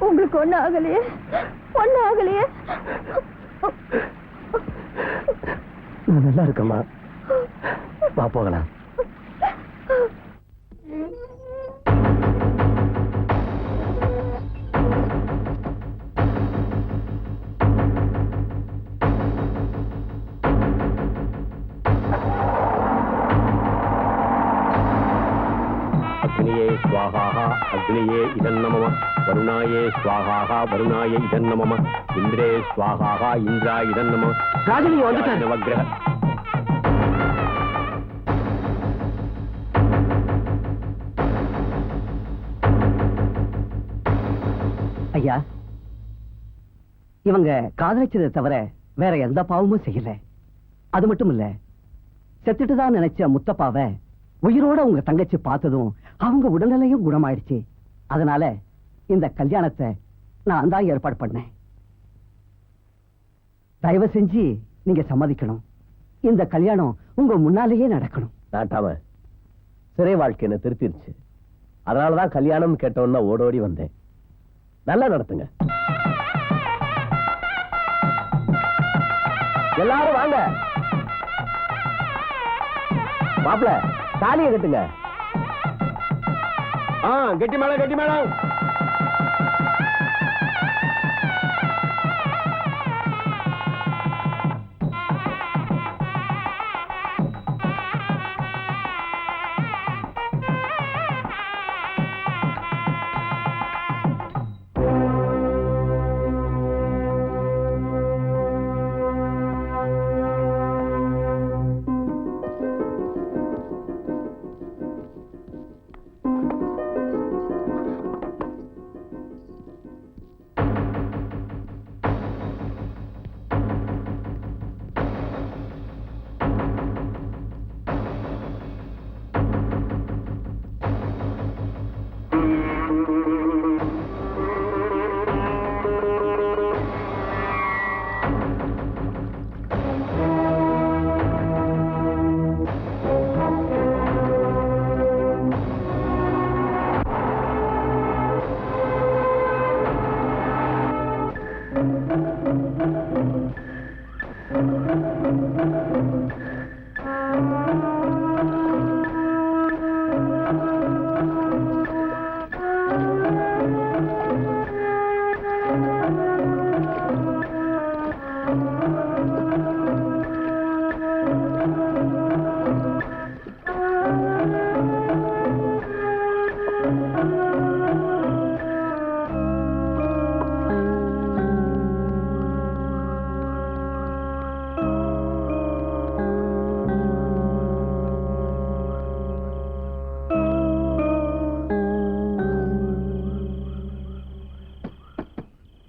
உங்களுக்கு ஒண்ணு ஆகலையே, ஒண்ணு ஆகலையே. நான் நல்லா இருக்கம்மா, வா போகலாம். அக்னியே ஸ்வாஹா அக்னியே இதன்னமம வருணாயே ஸ்வாஹா வருணாய இதன்னமம இந்திரே ஸ்வாஹா இந்திரா இதன்னம. ராஜினி வந்துட்டார். நவக்கிரக ஐயா, இவங்க காதலிச்சதை தவிர வேற எந்த பாவமும் செய்யல. அது மட்டும் இல்ல, செத்துட்டுதான் நினைச்ச முத்தப்பாவை உயிரோட உங்க தங்கச்சி பார்த்ததும் அவங்க உடல்நிலையும் குணமாயிடுச்சு. அதனால இந்த கல்யாணத்தை நான் தான் ஏற்பாடு பண்ணேன். தயவு செஞ்சு நீங்க சம்மதிக்கணும். இந்த கல்யாணம் உங்க முன்னாலேயே நடக்கணும். நாட்டாம சிறை வாழ்க்கையை திருப்பிருச்சு. அதனாலதான் கல்யாணம் கேட்டோன்னா ஓடோடி வந்தேன். நல்லா நடத்துங்க. எல்லாரும் வாங்க. மாப்பிள தாலியை கட்டுங்க. கெட்டி மேளம் கெட்டி மேளம்.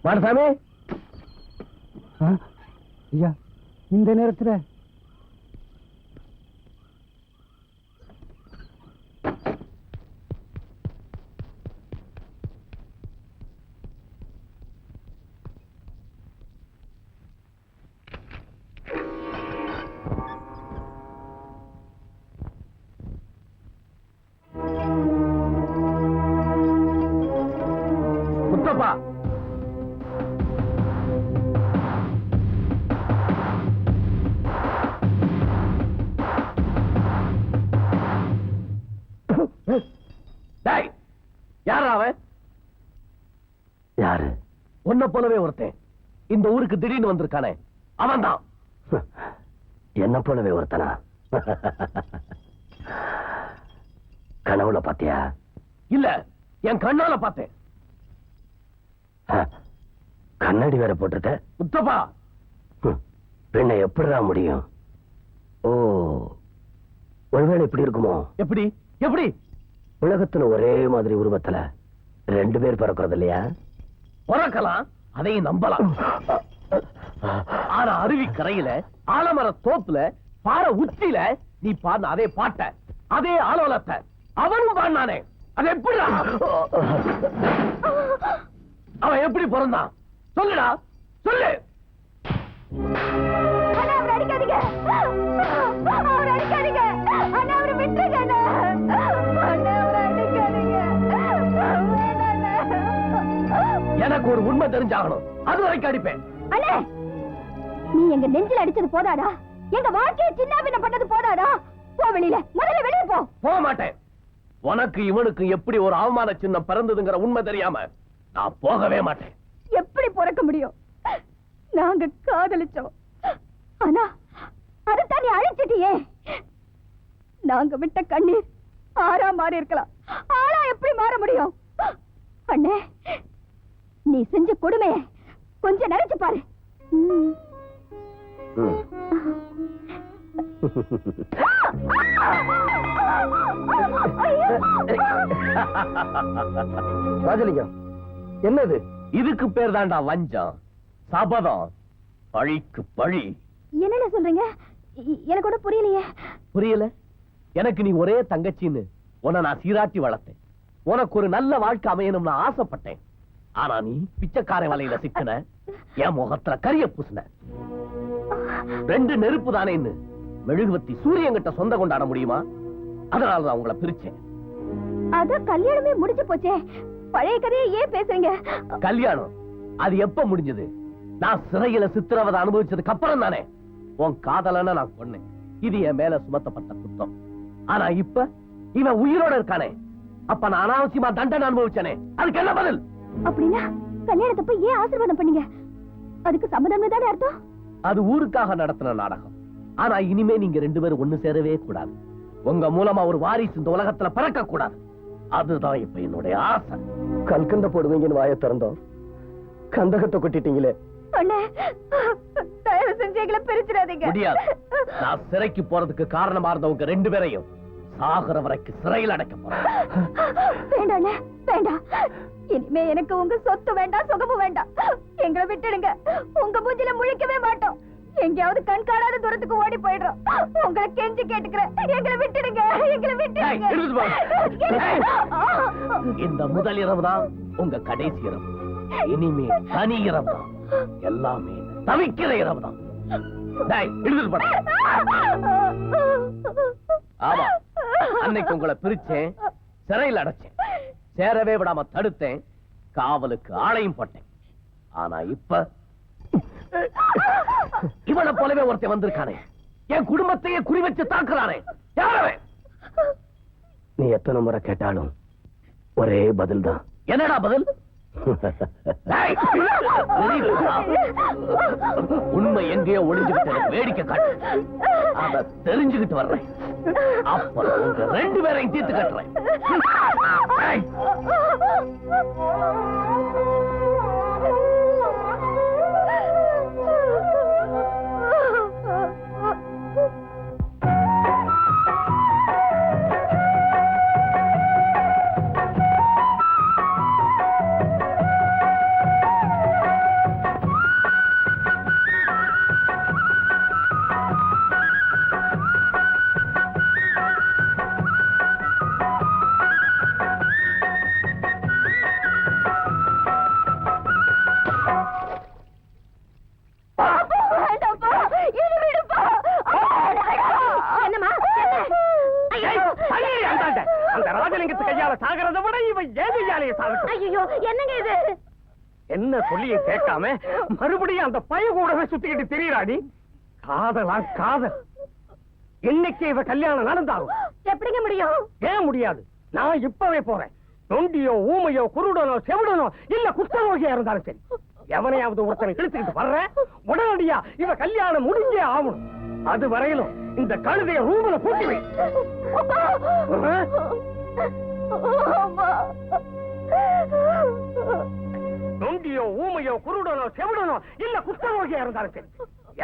மாடசாமி, ஐயா இந்த நேரத்துல முத்தப்பா யாரு? உன்ன போலவே ஒருத்தன் இந்த ஊருக்கு திடீர்னு வந்திருக்கானே, அவன் தான். என்ன போலவே ஒருத்தனா? கனவுல பாத்தியா? இல்ல, என் கண்ணால பார்த்தேன். கண்ணாடி வேற போட்டிருக்க. முத்தப்பா, பின்ன எப்படிதான் முடியும்? ஓ, ஒருவேளை இப்படி இருக்குமோ? எப்படி எப்படி? உலகத்துல ஒரே மாதிரி உருவத்துல ரெண்டு பேர் பிறக்கிறது இல்லையா? பிறக்கலாம், அதையும் நம்பலாம். ஆனா அருவி கரையில, ஆலமர தோப்புல, பாறை உச்சியில நீ பாடின அதே பாட்ட, அதே ஆலோலத்தை அவனும் பாடினானே, அது எப்படி? அவன் எப்படி பிறந்தான் சொல்லுடா, சொல்லு. அவரை அடிக்காதீங்க, அவரை விட்டுருங்க. எனக்கு ஒரு உண்மை தெரிஞ்சாகணும். அது வரைக்கும் அடிப்பேன். அண்ணே, நீ எங்க நெஞ்சில் அடிச்சது போதாடா? எங்க வாழ்க்கையை சின்ன பண்ணது போதாடா? போ வெளியில, முதல்ல வெளியே போ. போக மாட்டேன். உனக்கு இவனுக்கு எப்படி ஒரு அவமான சின்னம் பிறந்ததுங்கிற உண்மை தெரியாம நான் போகவே மாட்டேன். எப்படி பிறக்க முடியும்? நாங்க காதலிச்சோம். ஆனா அதைத்தான் நீ அழிச்சிட்டியே. நாங்க விட்ட கண்ணீர் ஆறா மாறி இருக்கலாம், ஆனா எப்படி மாற முடியும்? அண்ணே, நீ செஞ்ச கொடுமைய கொஞ்சம் நினைச்சு பாரு. ராஜலிங்கம், என்னது? இதுக்கு பேர் தாண்டா வஞ்சம், சபதம், பழிக்கு பழி. என்னென்ன சொல்றீங்க? எனக்கு கூட புரியலையே. புரியல? எனக்கு நீ ஒரே தங்கச்சின்னு உன்னை நான் சீராட்டி வளர்த்தேன். உனக்கு ஒரு நல்ல வாழ்க்கை அமையணும்னு ஆசைப்பட்டேன். ஆனா நீ பிச்சைக்கார வலையில சிக்கின, என் முகத்துல கரிய பூசின. ரெண்டு நெருப்பு தானேன்னு மெழுகுவத்தி சூரியன்கிட்ட சொந்த கொண்டாட முடியுமா? அதனாலதான் உங்களை பிரிச்சேன். அத கல்யாணமே முடிஞ்சு போச்சே, பழைய கதையை ஏன் பேசுறீங்க? கல்யாணம் அது எப்ப முடிஞ்சது? நான் சிறையில சித்திரவதை அனுபவிச்சதுக்கு அப்புறம் தானே. உன் காதலன நான் கொன்னேன், இது என் மேல சுமத்தப்பட்ட குற்றம். ஆனா இப்ப இவன் உயிரோட இருக்கானே, அப்ப நான் அனாவசியமா தண்டனை அனுபவிச்சனே, அதுக்கு என்ன பதில்? அப்படின்னா கல்யாணத்தப்ப ஏன் ஆசீர்வாதம் பண்ணீங்க? அதுக்கு சம்மதம் தானே அர்த்தம்? அது ஊருக்காக நடத்தின நாடகம். ஆனா இனிமே நீங்க ரெண்டு பேரும் ஒண்ணு சேரவே கூடாது. உங்க மூலமா ஒரு வாரிசு இந்த உலகத்துல பிறக்க கூடாது. அதுதான் இப்ப என்னுடைய ஆசை. கல்கண்ட போடுவீங்கன்னு வாயை திறந்தோம், கந்தகத்தை கொட்டிட்டீங்களே. தயவு செஞ்சு எங்களை பிரிச்சிடாதீங்க. முடியாது. நான் சிறைக்கு போறதுக்கு காரணமா இருந்தவங்க ரெண்டு பேரையும் சாகர வரைக்கும் சிறையில் அடைக்க போறேன். வேண்டாம் வேண்டாம். இனிமே எனக்கு உங்க சொத்து வேண்டாம், சுகமும் வேண்டாம். எங்களை விட்டுடுங்க. உங்க மூஞ்சில முழிக்கவே மாட்டோம். எங்கேயாவது கண் காணாத தூரத்துக்கு ஓடி போயிடுறோம். உங்களை கெஞ்சி கேட்டுக்கிறேன், எங்களை விட்டுடுங்க, எங்களை விட்டுடுங்க. இந்த முதல் இரவு தான் உங்க கடைசி இரவு. இனிமே தனி இரவு தான், எல்லாமே தவிக்கிற இரவு தான். ஆமா, அன்னைக்கு உங்களை பிரிச்சேன், சிறையில் அடைச்சேன், சேரவே விடாம தடுத்தேன், காவலுக்கு ஆளையும் போட்டேன். ஆனா இப்ப இவனை போலவே ஒருத்தன் வந்திருக்கானே, என் குடும்பத்தையே குறி வச்சு தாக்குறானே. யாரவே? நீ எத்தனை முறை கேட்டாலும் ஒரே பதில் தான். என்னடா பதில்? உண்மை எங்கேயோ ஒளிஞ்சுக்கிட்டு வேடிக்கை காட்டு. அத தெரிஞ்சுக்கிட்டு வர்றேன். அப்புறம் உங்க ரெண்டு பேரையும் தீர்த்து கட்டுறேன். என்ன சொல்லிய கேட்காம மறுபடியும் அந்த பைய கூடவே சுத்திக்கிட்டு திரியறாடி. காதலா காதல். இன்னைக்கு இவ கல்யாணம் நடந்தாலும் எப்படிங்க முடியும்? ஏன் முடியாது? நான் இப்பவே போறேன். நொண்டியோ ஊமையோ குருடனோ செவிடனோ இல்ல குஷ்டரோகியா இருந்தாலும் சரி, எவனையாவது ஒருத்தனை இழுத்துக்கிட்டு வர்ற, உடனடியா இவ கல்யாணம் முடிஞ்சே ஆகணும். அது வரையிலும் இந்த கழுதைய ரூம்ல பூட்டி வை. நொண்டியோ ஊமையோ குருடனோ செவிடனோ இல்ல குஷ்டரோகியா இருந்தாலும் சரி,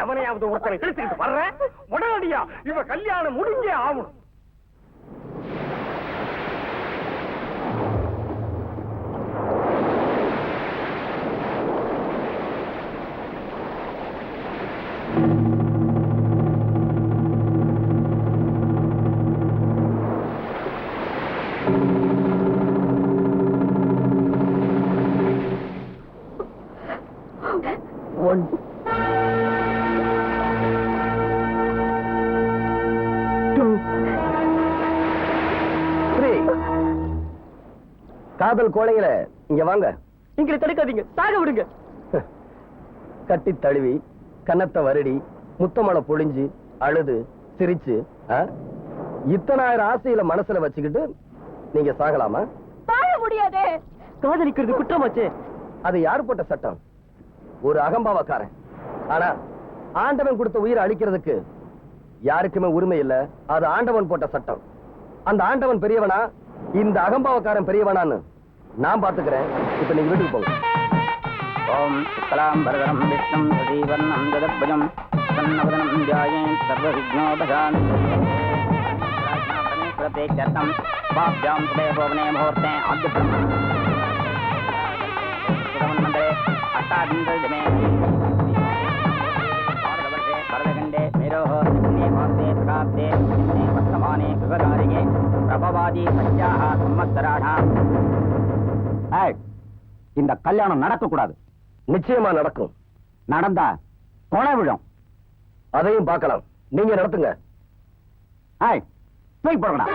எவனையாவது ஒருத்தனை இழுத்துக்கிட்டு வர்ற, உடனடியா இவ கல்யாணம் முடிஞ்சே ஆகணும். காதல் கோழையில இங்க வாங்க. எங்களை தடுக்காதீங்க, சாக விடுங்க. கட்டி தழுவி கன்னத்தை வருடி முத்தமலை பொழிஞ்சு அழுது சிரிச்சு இத்தனாயிரம் ஆசையில மனசுல வச்சுக்கிட்டு நீங்க சாகலாமா? வாழ முடியாது. காதலிக்கிறது குற்றமாச்சே. அது யாரு போட்ட சட்டம்? ஒரு அகம்பாவக்காரன். ஆனா ஆண்டவன் கொடுத்த உயிரை அழிக்கிறதுக்கு யாருக்குமே உரிமை இல்ல. அது ஆண்டவன் போட்ட சட்டம். அந்த ஆண்டவன் பெரியவனா இந்த அகம்பாவக்காரன் பெரியவனான்னு நான் பாத்துக்கிறேன். இப்ப நீங்க வீட்டுக்கு போங்க. ஓம் சுக்லாம் வரதரம் விஷ்ணும் சதீவர்ணம் ஜகத்பஜம் சன்னவதனம் தியாயேத் சர்வவிக்னோபசாந்தயே பிரதேக்ஷர்த்தம் பாப்யாம் சுபேபோவனே முகூர்த்தே ஆத்ய பிரம்ம சுதமன்மந்தரே அஷ்டாதிங்கல்தமே ஆரவர்ஷே பரதகண்டே மேரோஹ சின்னே மாசே பிரகாப்தே சின்னே வர்த்தமானே விவகாரிகே பிரபவாதி சத்யாஹ சம்மத்சராணாம். இந்த கல்யாணம் நடக்க கூடாது. நிச்சயமா நடக்கும். நடந்தா கொலை விழும். அதையும் பார்க்கலாம். நீங்க நடத்துங்க. தூக்கி போடுங்கடா.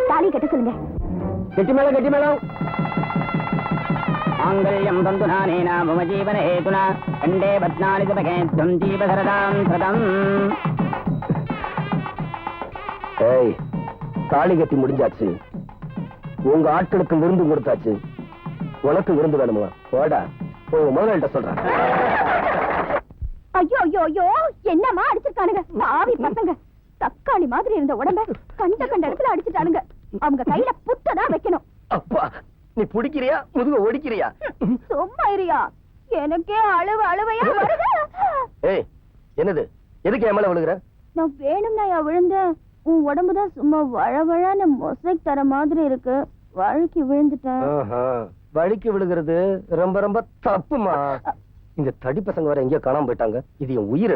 தாலி கட்ட சொல்லுங்க. கெட்டி மேளம் கெட்டி மேளம். மாங்கல்யம் தந்துநானேன மம ஜீவன ஹேதுனா கண்டே பத்னானி சுபகே த்வம் ஜீவசரதாம் சதம். ஏய், தாலி கட்டி முடிஞ்சாச்சு. உங்க ஆட்களுக்கு விருந்து கொடுத்தாச்சு. உனக்கு விருந்து வேணுமா? போடா, உங்க முதலாளிட்ட சொல்றேன். ஐயோ ஐயோ ஐயோ, என்னமா அடிச்சிருக்கானுங்க பாவி பசங்க. தக்காளி மாதிரி இருந்த உடம்ப கண்ட இடத்துல அடிச்சுட்டானுங்க. அவங்க கையில புத்ததான் வைக்கணும். அப்பா, நீ பிடிக்கிறியா முதுக ஒடிக்கிறியா? சும்மா இருயா, எனக்கே அழுவையா வருது. ஏய், என்னது? எதுக்கு என் மேல விழுகிற? நான் வேணும்னா விழுந்தேன். உன் உடம்புதான் சும்மா வழவழன்னு மொசைக் தர மாதிரி இருக்கு. வழுக்கி விழுந்துட்டேன். வழுக்கி விழுகிறது ரொம்ப ரொம்ப தப்புமா. இந்த தடி பசங்க வர எங்கேயோ காணாம போயிட்டாங்க. இது என் உயிர்